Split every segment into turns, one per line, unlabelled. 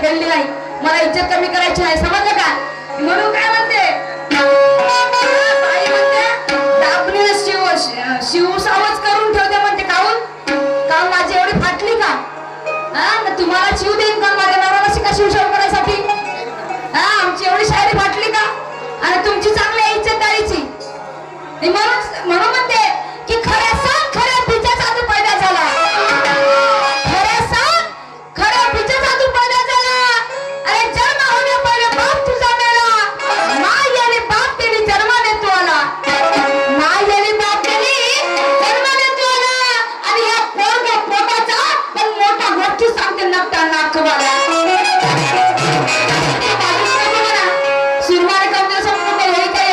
खेळली नाही, मला इज्जत कमी करायची आहे, समजलं का? म्हणून काय म्हणते आई म्हणते दाबणीला शिवसावच करून ठेवते म्हणते. काऊन माझी एवढी फाटली का? तुम्हाला शिव देईन का माझ्या नवऱ्याला शिका शिवशाव करायसाठी? आमची एवढी शायरी फाटली का? आणि तुमची चांगली इज्जत द्यायची म्हणून म्हणते की खऱ्या सांग खऱ्या बीजाचा तू पैदा झाला, खऱ्या सांग खऱ्या बीजाचा तू पैदा झाला. अरे जन्म होण्या पहिले बाप तुझा मेला, माय आणि बाप केली जन्माने तू आला, माय आणि बाप केली जन्माने तू आला. आणि या पोटाचा पण मोठा गोष्टी सांगते नकटा नाकवाला. सुरमाने कमी संपूर्ण हे काय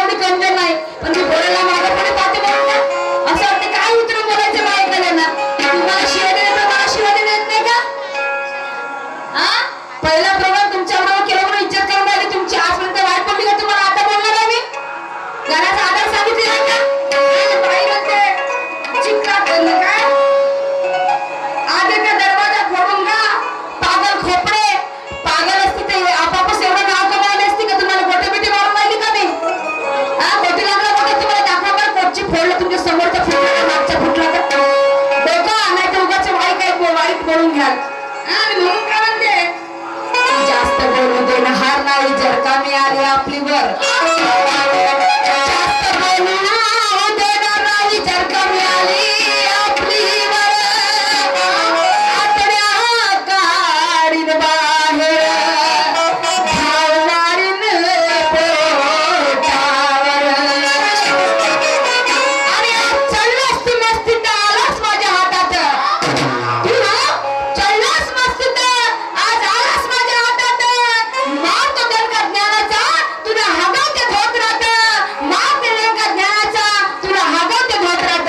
आणि म्हणून काय म्हणते जास्त बोलू दे ना हार नाही जर का मी आली आपली वर जास्त बोलू दे ना नाही जर का मी आली आपली वर आतड्या काढीन बाहेर धाव मारीन पोटावर आणि आज चढलास तू मस्तीत आलास माझ्या हातात तू ना चढलास मस्तीत आज आलास माझ्या हातात मारतो दणका ज्ञानाचा तुला हागवते धोत्रात मारते दणका ज्ञानाचा तुला हागवते धोत्रात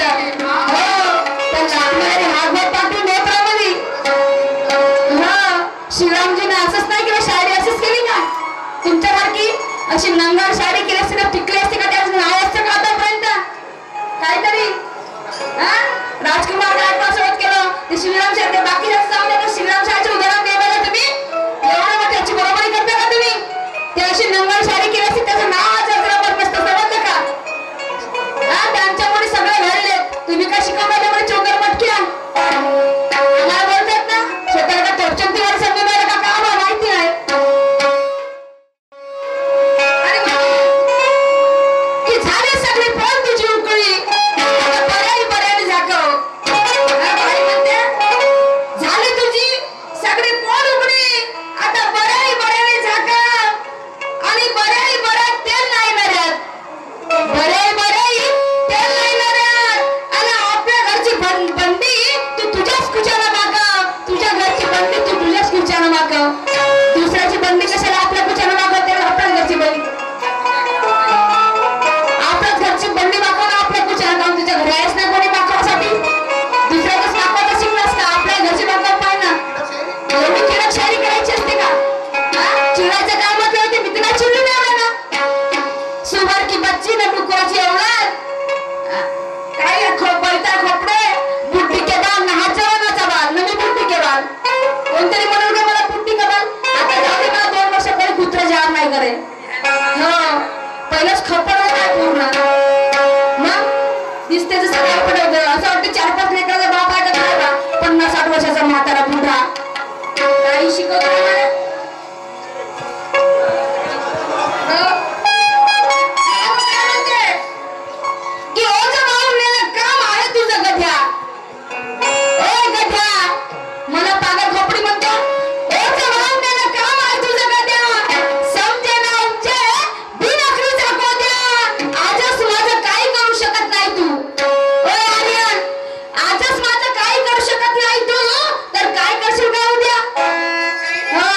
हो पण लागणारी हागवत पाठवून धोत्रामध्ये हो श्रीरामजीने असंच नाही केलं शायरी अशीच केली का तुमच्यासारखी अशी नंगार शायरी केली असते ना टिकली असते का त्याचं नाव असतं का आतापर्यंत काहीतरी राजकुमार गायकवाड सोबत केलं ते श्रीराम शाह बाकी जास्त जाऊन येतं श्रीराम शाहचे उदाहरण द्यायला तुम्ही एवढं मग त्याची बरोबरी करता का तुम्ही ते अशी नंगार शायरी केली असते त्याचं नाव आज अजरामर नसतं समजलं का त्यांच्यामुळे सगळे घडले तुम्ही काय शिकवल्यामुळे चोकर मटक्या आम्हाला बोलतात ना स्वतःला तोपचंदीवर समजून राहिलं का आम्हाला माहिती आहे की झाले सगळे पण तुझी उकळी आता बऱ्याने झाकव बाई म्हणते झाली तुझी सगळी पोट उघडी आता बऱ्याने झाकव आणि बऱ्या तेल नाही नऱ्यात बऱ्याई तेल नाही नऱ्यात आणि आपल्या घरची बंडी तू तुझ्याच खुच्यानं मागव तुझ्या घरची बंडी तू तुझ्याच खुच्यानं मागव दुसऱ्याची बंडी कशाला आपल्या खुच्यानं मागवते आपल्या घरची बंडी आपल्याच घरची बंडी मागवणं आपल्या खुच्यानं जाऊन तुझ्या घरी आहेस ना कोणी मागवासाठी दुसऱ्याच मागवायला शिकलास का आपल्या घरची मागव पाहिजे ना एवढी किडक शायरी करायची असते का चिडायचं काय म्हटलं होते मी तुला चिडून आला ना सुवर की बच्ची ना डुकराची औलाद काय खोपळता खोपडे बुट्टी के बाल ना हात जवानाचा बाल नवी बुट्टी के बाल कोणतरी म्हणून का मला बुट्टी के बाल आता जाऊ दे मला 2 वर्ष पहिले कुत्रा जार नाही करे हो पहिलंच खपड होता पूर्ण मग दिसते जसं खपड होतं असं वाटतं 4-5 लेकराचा बाप आहे का काय 50-60 वर्षाचा म्हातारा बुढा काही शिकवतो मला की ओझं वाहून नेलं काम आहे तुझं गध्या ए गध्या मला पागल खोपडी म्हणतो ओझं वाहून नेलं काम आहे तुझं गध्या समजे ना उंचे बिनखरीचा गोद्या आजच माझं काही करू शकत नाही तू ओय आर्यन आजच माझं काही करू शकत नाही तू तर काय करशील का उद्या हो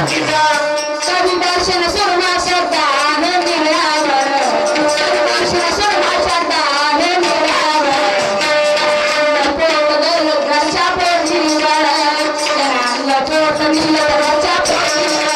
कधी दर्शन सुरमा श्रद्धा आहे मिळावर, कधी दर्शन सुरमा श्रद्धा आहे मिळावर, पोट गेलं घरच्या पोटीवर, जनांग पोट दिलं घरच्या पोटीवर.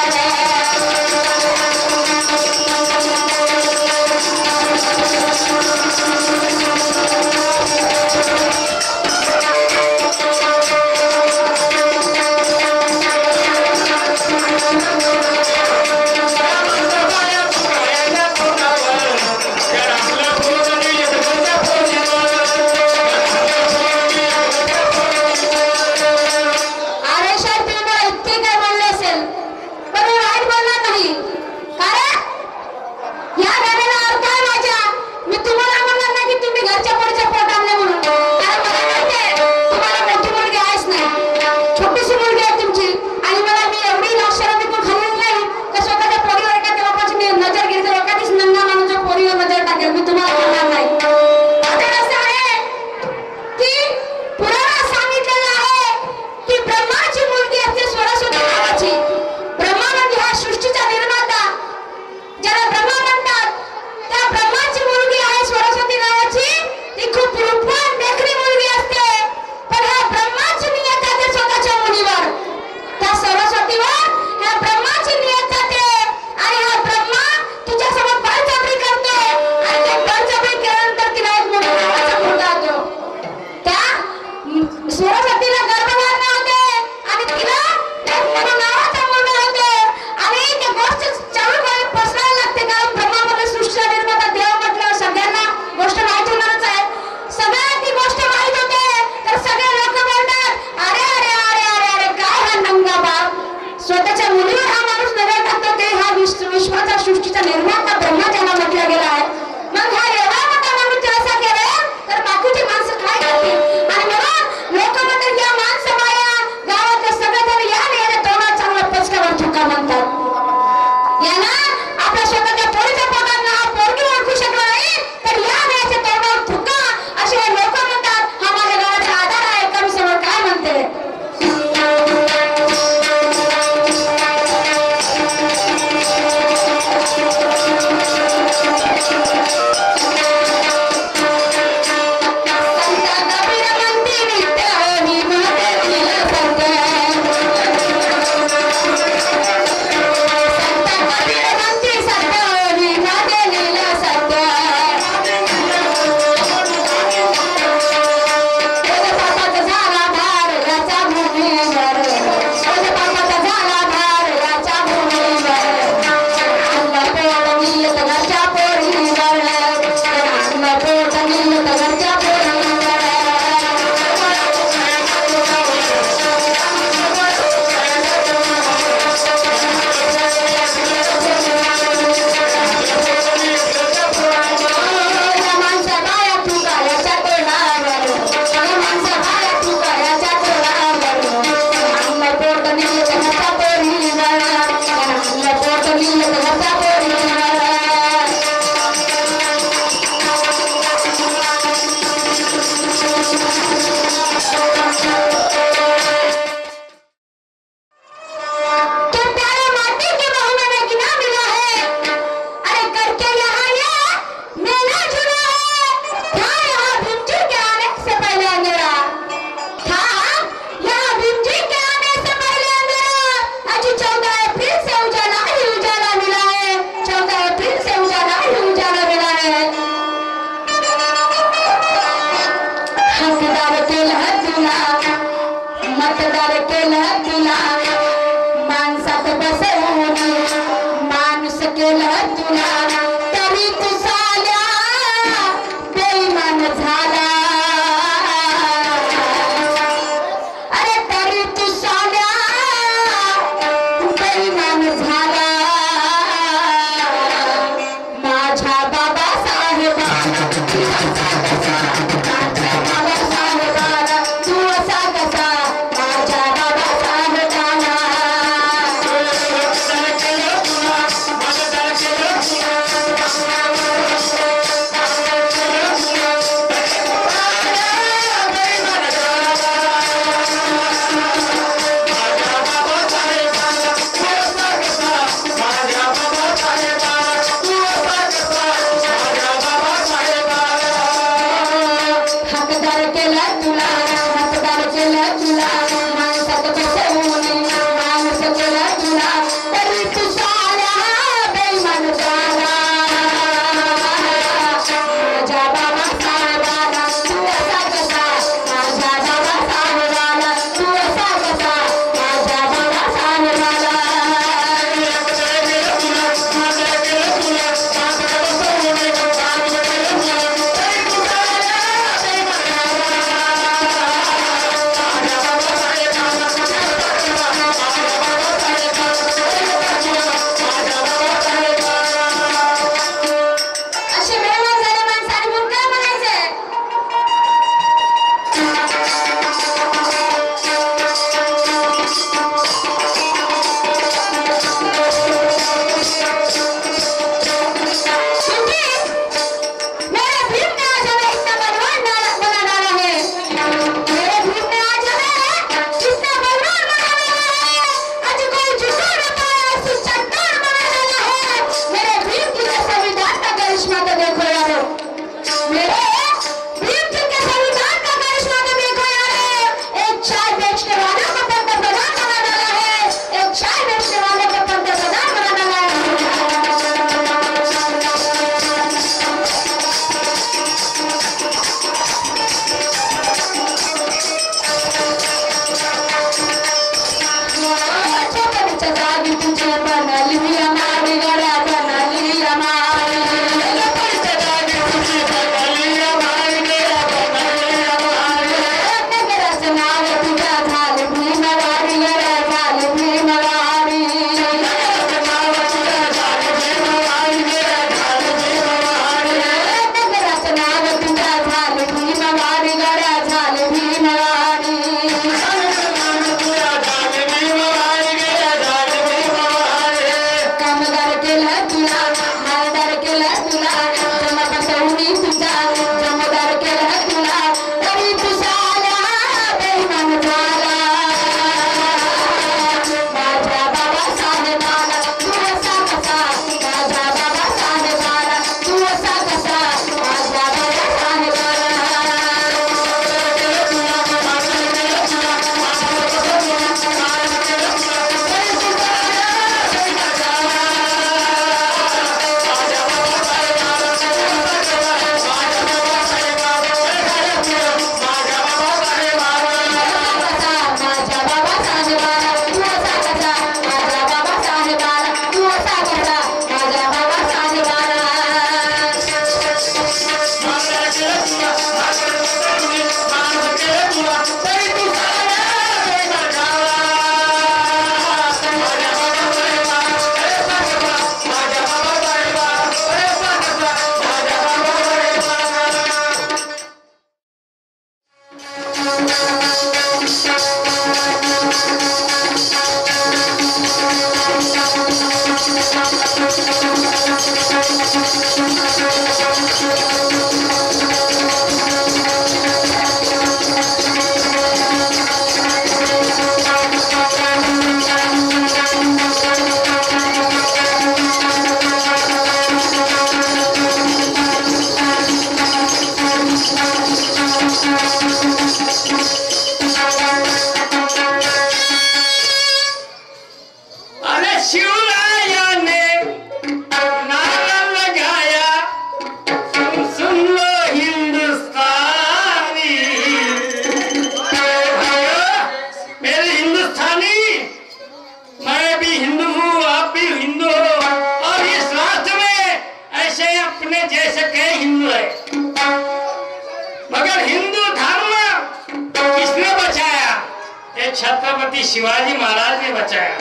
छत्रपति शिवाजी महाराज ने बचाया।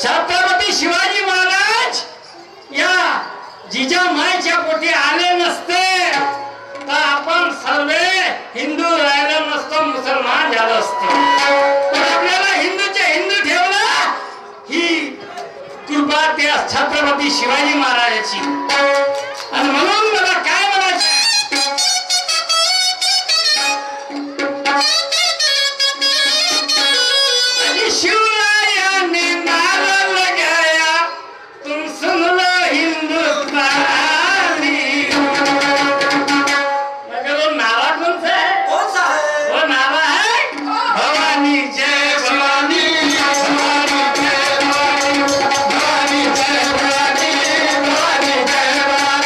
छत्रपति शिवाजी महाराज या जिजामाईच्या पोटी आले नसते तर आपण सर्व हिंदू राहिलो नसतो, मुसलमान झालो असतो। पण आपल्याला हिंदूचे हिंदू ठेवलं ही कृपा त्या छत्रपती शिवाजी महाराजाची। आणि म्हणून मला काय म्हणायचं, शिवराया ने नारा लगाया तुम सुन लो हिंदुस्तानी। मगर वो नारा कौन सा है? कौन सा है? वो नारा है भवानी जय भवानी, भवानी जय भवानी, भवानी जय भवानी, भवानी जय भवानी।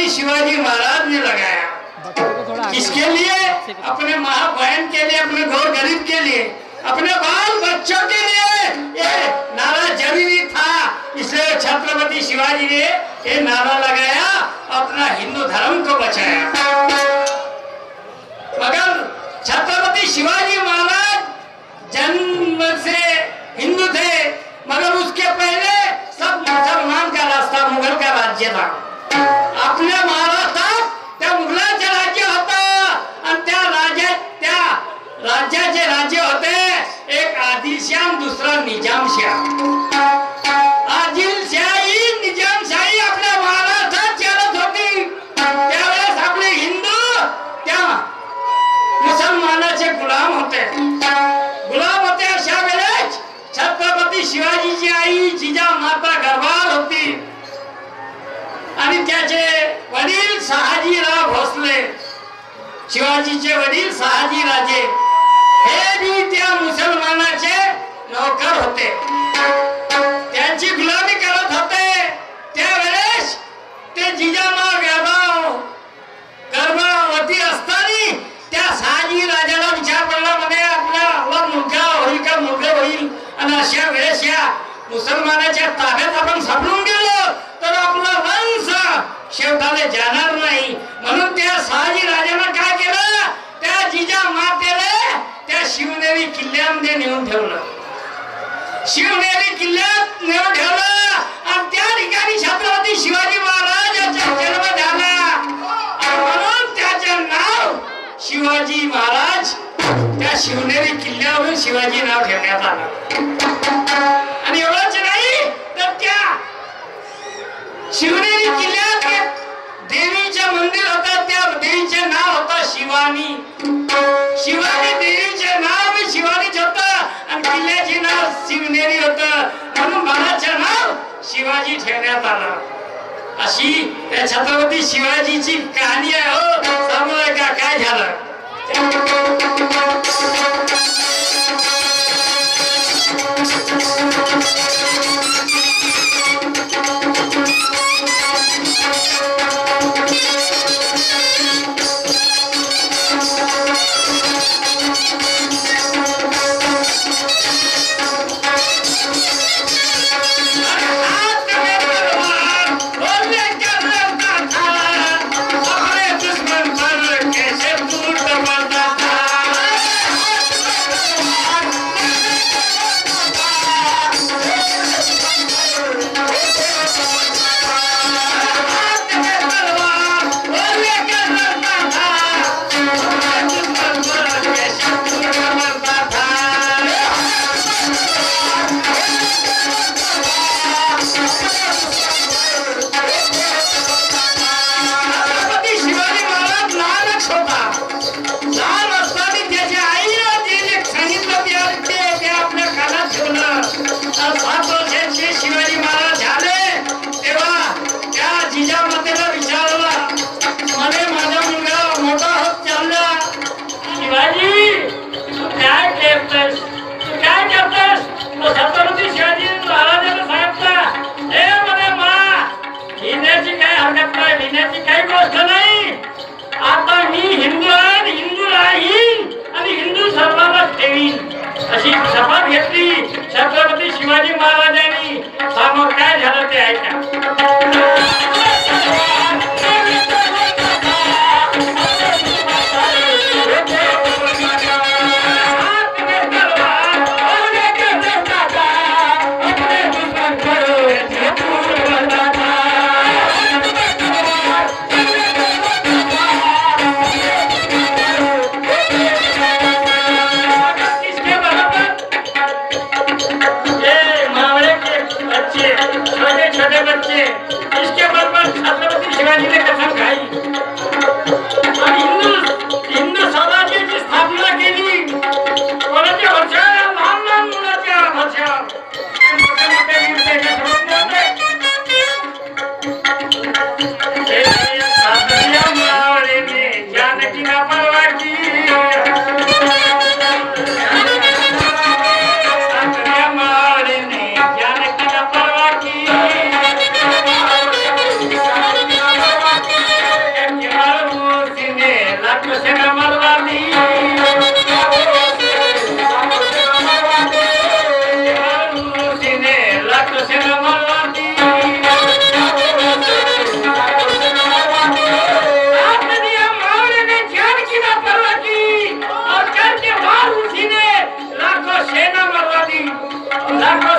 शिवाजी महाराज ने लगाया। किसके लिए? अपने माँ बहन के लिए, अपने घोर गरीब के लिए, अपने बाल बच्चों के लिए ये नारा जरूरी था। इसलिए छत्रपति शिवाजी ने ये नारा लगाया, अपना हिंदू धर्म को बचाया। मगर छत्रपति शिवाजी महाराज जन्म से हिंदू थे, मगर उसके पहले सब मुसलमान का रास्ता, मुगल का राज्य था। आपल्या महाराष्ट्रात त्या मुघलाचे राज्य होतं आणि त्या राज्याचे राज्य होते एक आदिलशाह, दूसरा निजामशाह। आदिलशाही निजामशाही आपल्या महाराष्ट्रात चालत होती। त्यावेळेस आपले हिंदू त्या मुसलमानाचे गुलाम होते। अशा वेळेस छत्रपती शिवाजीची आई जिजामाता गर्भार होती आणि त्याचे वडील शहाजीराव भोसले, शिवाजीचे वडील शहाजीराजे, हे भी त्या मुसलमानाचे नौकर होते, त्यांची गुलामी करत होते। त्यावेळेस ते जिजामा गर्भवती असताना त्या शहाजीराजाला विचार पडला, म्हणे आपला मुलगा होईल का, मुलगा होईल। आणि अशा वेळेस या मुसलमानाच्या ताब्यात आपण सापडून गेलो तर आपला वंश शेवटाला जाणार नाही। म्हणून त्या शहाजी राजाने काय केलं, त्या जिजामातेला त्या शिवनेरी किल्ल्यामध्ये नेऊन ठेवलं। शिवनेरी किल्ल्यात नेऊन ठेवलं आणि त्या ठिकाणी छत्रपती शिवाजी महाराज यांचा जन्म झाला। म्हणून त्याचे नाव शिवाजी महाराज, त्या शिवनेरी किल्ल्यावरून शिवाजी नाव ठेवण्यात आलं। आणि एवढंच नाही तर त्या शिवनेरी किल्ल्यात देवीचे मंदिर होतं, त्या देवीचे नाव होतं शिवानी। शिवानी देवीचे नाव शिवानीच होतं आणि किल्ल्याची नाव शिवनेरी होत म्हणून महाराजचं नाव शिवाजी ठेवण्यात आलं. अशी त्या छत्रपती शिवाजीची कहाणी आहे. हो समोर का काय झालं. अशी शपथ घेतली छत्रपती शिवाजी महाराजांनी. समोर काय झालं ते ऐका. छोटे बच्चे इसके बलपर छत्रपती शिवाजी ने कसम खाई आणि हिंदू स्वराज्याची स्थापना केली. कोणाच्या वर्षावर लहान लहान मुलाच्या वर्षावर मोठे मोठे वीर त्याचे स्वप्न होते. सासरिया मावळीने जानकीला परवा केली. सासरिया मावळीने जानकीला परवा केली.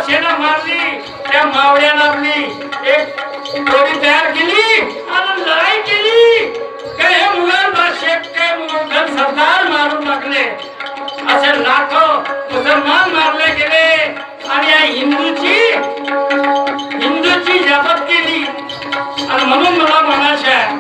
सेना मारली. त्या मावळ्यानं आपली एक टोळी तयार केली आणि लढाई केली. काही मुघल बादशाह काही मुघल सरदार मारून टाकले. असे लाखो मुसलमान मारले गेले आणि या हिंदूची जपत केली. आणि म्हणून मला म्हणायचं आहे